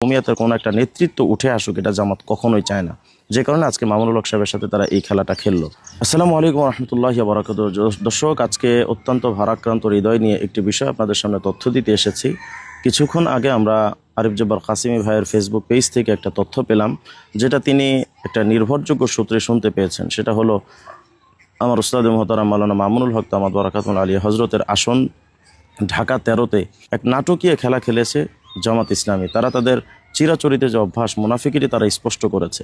কওমিয়াতের কোনো একটা নেতৃত্ব উঠে আসুক, এটা জামাত কখনোই চায় না। যে কারণে আজকে মামুনুল হক সাহেবের সাথে তারা এই খেলাটা খেললো। আসসালামু আলাইকুম রহমতুল্লাহি ওয়া বারাকাতুহু। দর্শক, আজকে অত্যন্ত ভারাক্রান্ত হৃদয় নিয়ে একটি বিষয় আপনাদের সামনে তথ্য দিতে এসেছি। কিছুক্ষণ আগে আমরা আরিফ জব্বার কাসিমি ভাইয়ের ফেসবুক পেজ থেকে একটা তথ্য পেলাম, যেটা তিনি একটা নির্ভরযোগ্য সূত্রে শুনতে পেয়েছেন। সেটা হলো আমার উস্তাদ মুহতারাম মাওলানা মামুনুল হক দামাত বারাকাতুহু আলিয়া হজরতের আসন ঢাকা 13-তে এক নাটকীয় খেলা খেলেছে জামাত ইসলামী। তারা তাদের চিরাচরিত যে অভ্যাস মুনাফিকিরি তারা স্পষ্ট করেছে।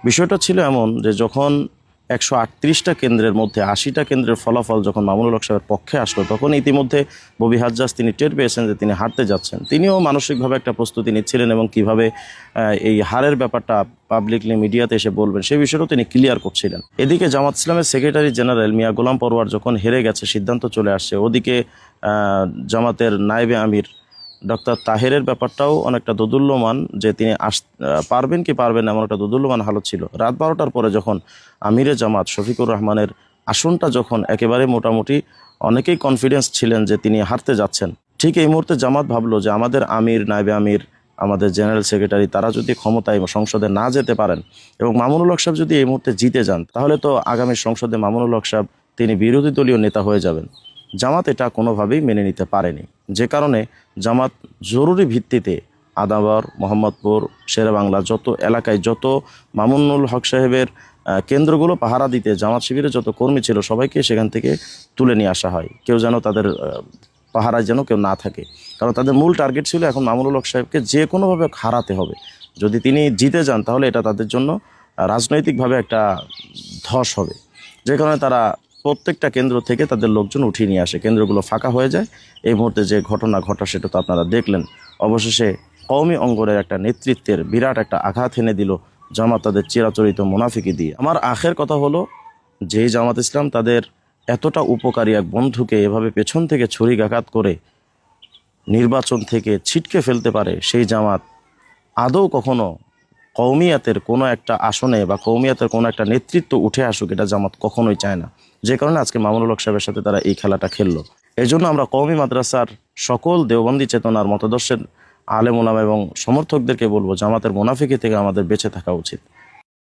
বিষয়টা ছিল এমন যে যখন 138টা কেন্দ্রের মধ্যে 80টা কেন্দ্রের ফলাফল যখন মামুনুল হক সাহেবের পক্ষে আসলো, তখন ইতিমধ্যে ববি হাজ্জাজ তিনি টের পেয়েছেন যে তিনি হারতে যাচ্ছেন। তিনিও মানসিকভাবে একটা প্রস্তুতি নিচ্ছিলেন এবং কিভাবে এই হারের ব্যাপারটা পাবলিকলি মিডিয়াতে এসে বলবেন সেই বিষয়টাও তিনি ক্লিয়ার করছিলেন। এদিকে জামাত ইসলামের সেক্রেটারি জেনারেল মিয়া গোলাম পরওয়ার যখন হেরে গেছে, সিদ্ধান্ত চলে আসছে, ওদিকে জামাতের নায়েবে আমির ডক্টর তাহেরের ব্যাপারটাও অনেকটা দোদুল্যমান, যে তিনি পারবেন কি পারবেন না, এমন একটা দোদুল্যমান হালত ছিল। রাত 12টার পরে যখন আমিরে জামাত শফিকুর রহমানের আসনটা যখন একেবারে মোটামুটি অনেকেই কনফিডেন্স ছিলেন যে তিনি হারতে যাচ্ছেন, ঠিক এই মুহূর্তে জামাত ভাবলো যে আমাদের আমির, নায়েবে আমির, আমাদের জেনারেল সেক্রেটারি তারা যদি ক্ষমতায় সংসদে না যেতে পারেন এবং মামুনুল হক সাহেব যদি এই মুহূর্তে জিতে যান, তাহলে তো আগামী সংসদে মামুনুল হক সাহেব তিনি বিরোধী দলীয় নেতা হয়ে যাবেন। জামাত এটা কোনোভাবেই মেনে নিতে পারেনি। যে কারণে জামাত জরুরি ভিত্তিতে আদাবর, মোহাম্মদপুর, শেরেবাংলা যত এলাকায় যত মামুনুল হক সাহেবের কেন্দ্রগুলো পাহারা দিতে জামাত শিবিরের যত কর্মী ছিল সবাইকে সেখান থেকে তুলে নিয়ে আসা হয়। কেউ যেন তাদের পাহারায় যেন কেউ না থাকে, কারণ তাদের মূল টার্গেট ছিল এখন মামুনুল হক সাহেবকে যে কোনোভাবে হারাতে হবে। যদি তিনি জিতে যান তাহলে এটা তাদের জন্য রাজনৈতিকভাবে একটা ধস হবে। যে কারণে তারা প্রত্যেকটা কেন্দ্র থেকে তাদের লোকজন উঠিয়ে নিয়ে আসে, কেন্দ্রগুলো ফাঁকা হয়ে যায়। এই মুহূর্তে যে ঘটনা ঘটা সেটা তো আপনারা দেখলেন। অবশেষে কওমি অঙ্গনের একটা নেতৃত্বের বিরাট একটা আঘাত এনে দিল জামাত তাদের চিরাচরিত মুনাফিকি দিয়ে। আমার আখের কথা হলো, যেই জামাত ইসলাম তাদের এতটা উপকারী এক বন্ধুকে এভাবে পেছন থেকে ছুরিকাঘাত করে নির্বাচন থেকে ছিটকে ফেলতে পারে, সেই জামাত আদৌ কখনো কওমিয়াতের কোনো একটা আসনে বা কওমিয়াতের কোনো একটা নেতৃত্ব উঠে আসুক, এটা জামাত কখনোই চায় না। যে কারণে আজকে মামুনুল হক সাহেবের সাথে তারা এই খেলাটা খেললো। এই জন্য আমরা কওমি মাদ্রাসার সকল দেওবন্দি চেতনার মতাদর্শের আলেম ওলামা এবং সমর্থকদেরকে বলবো, জামাতের মুনাফিকি থেকে আমাদের বেঁচে থাকা উচিত।